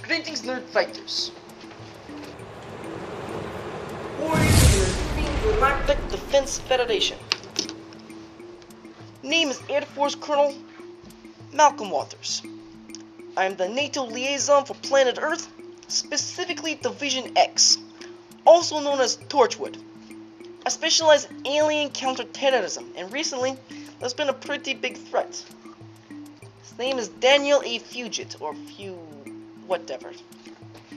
Greetings, nerd fighters. Warriors of the Galactic Defense Federation. Name is Air Force Colonel Malcolm Walters. I am the NATO liaison for planet Earth, specifically Division X, also known as Torchwood. I specialize in alien counterterrorism, and recently there's been a pretty big threat. His name is Daniel A. Fugit, or whatever.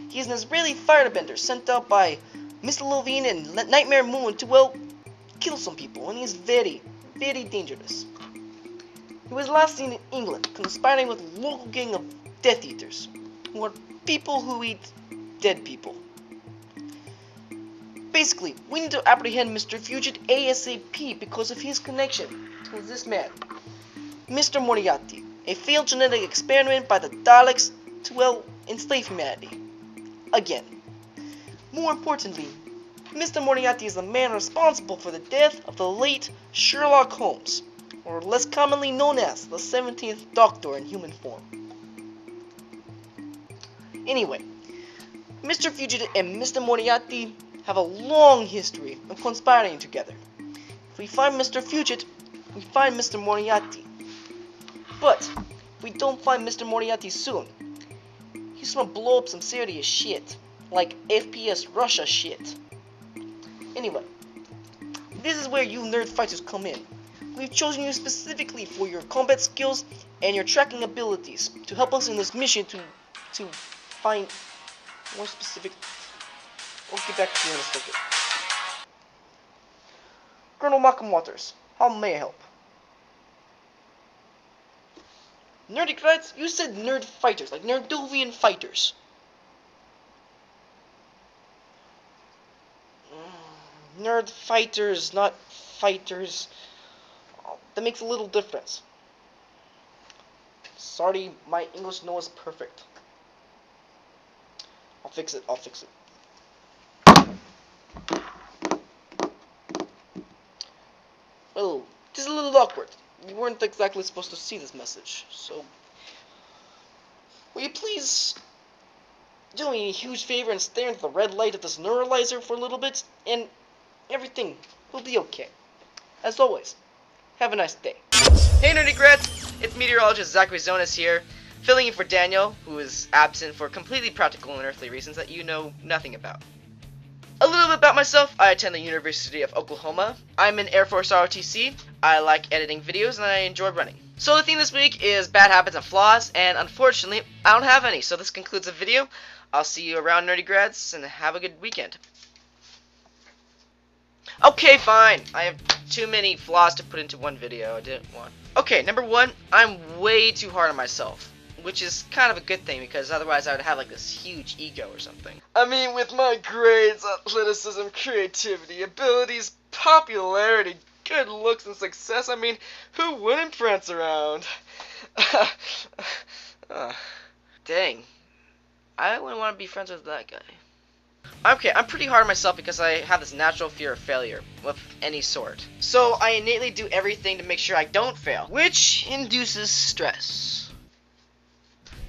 He's an Israeli firebender sent out by Mr. Levine and Nightmare Moon to, well, kill some people, and he's very, very dangerous. He was last seen in England, conspiring with a local gang of Death Eaters, who are people who eat dead people. Basically, we need to apprehend Mr. Fugit ASAP because of his connection to this man, Mr. Moriarty, a failed genetic experiment by the Daleks to, well, enslave humanity. Again. More importantly, Mr. Moriarty is the man responsible for the death of the late Sherlock Holmes, or less commonly known as the 17th Doctor in human form. Anyway, Mr. Fugit and Mr. Moriarty have a long history of conspiring together. If we find Mr. Fugit, we find Mr. Moriarty. But if we don't find Mr. Moriarty soon, he's gonna blow up some serious shit, like FPS Russia shit. Anyway, this is where you nerd fighters come in. We've chosen you specifically for your combat skills and your tracking abilities to help us in this mission to find more specific. We'll get back to you in a second. Colonel Malcolm Walters, how may I help? Nerdy credits? You said nerd fighters, like Nerdovian fighters. Nerd fighters, not fighters. Oh, that makes a little difference. Sorry, my English no is perfect. I'll fix it. Well, this is a little awkward. You weren't exactly supposed to see this message, so will you please do me a huge favor and stare into the red light of this neuralizer for a little bit, and everything will be okay. As always, have a nice day. Hey nerdy grats, it's meteorologist Zack Zounes here, filling in for Daniel, who is absent for completely practical and earthly reasons that you know nothing about. A little bit about myself. I attend the University of Oklahoma. I'm an Air Force ROTC. I like editing videos and I enjoy running. So the theme this week is bad habits and flaws, and unfortunately I don't have any, so this concludes the video. I'll see you around, nerdy grads, and have a good weekend. Okay, fine. I have too many flaws to put into one video. I didn't want. Okay, number one, I'm way too hard on myself, which is kind of a good thing because otherwise I would have like this huge ego or something. I mean, with my grades, athleticism, creativity, abilities, popularity, good looks, and success, I mean, who wouldn't prance around? Dang. I wouldn't want to be friends with that guy. Okay, I'm pretty hard on myself because I have this natural fear of failure, of any sort. So I innately do everything to make sure I don't fail, which induces stress.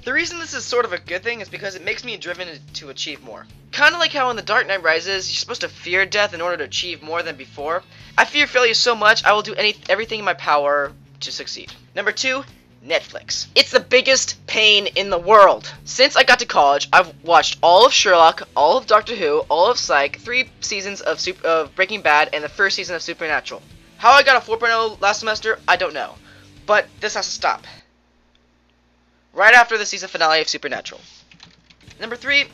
The reason this is sort of a good thing is because it makes me driven to achieve more. Kinda like how in The Dark Knight Rises, you're supposed to fear death in order to achieve more than before. I fear failure so much, I will do everything in my power to succeed. Number two, Netflix. It's the biggest pain in the world. Since I got to college, I've watched all of Sherlock, all of Doctor Who, all of Psych, 3 seasons of Breaking Bad, and the first season of Supernatural. How I got a 4.0 last semester, I don't know. But this has to stop. Right after the season finale of Supernatural. Number 3,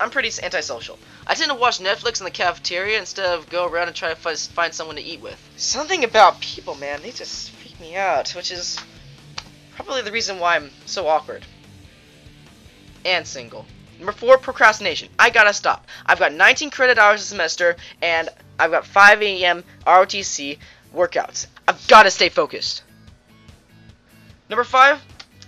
I'm pretty antisocial. I tend to watch Netflix in the cafeteria instead of go around and try to find someone to eat with. Something about people, man, they just freak me out, which is probably the reason why I'm so awkward. And single. Number 4, procrastination. I gotta stop. I've got 19 credit hours a semester, and I've got 5 AM ROTC workouts. I've gotta stay focused. Number 5,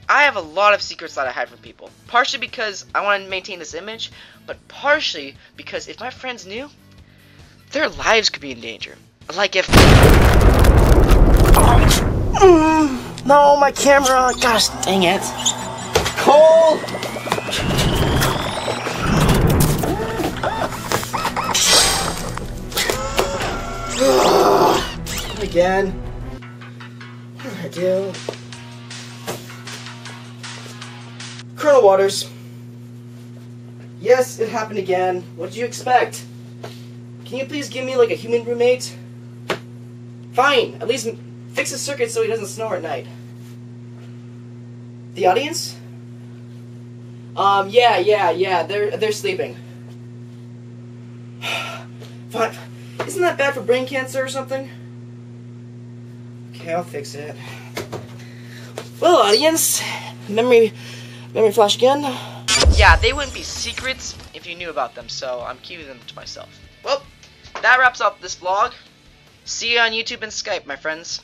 I have a lot of secrets that I hide from people. Partially because I want to maintain this image, but partially because if my friends knew, their lives could be in danger. Like if... No, my camera! Gosh dang it! Cole! Again. What did I do? Colonel Waters. Yes, it happened again. What did you expect? Can you please give me like a human roommate? Fine. At least fix his circuit so he doesn't snore at night. The audience? Yeah. They're sleeping. Fine. Isn't that bad for brain cancer or something? Okay, I'll fix it. Well, audience, memory flash again. Yeah, they wouldn't be secrets if you knew about them, so I'm keeping them to myself. Well, that wraps up this vlog. See you on YouTube and Skype, my friends.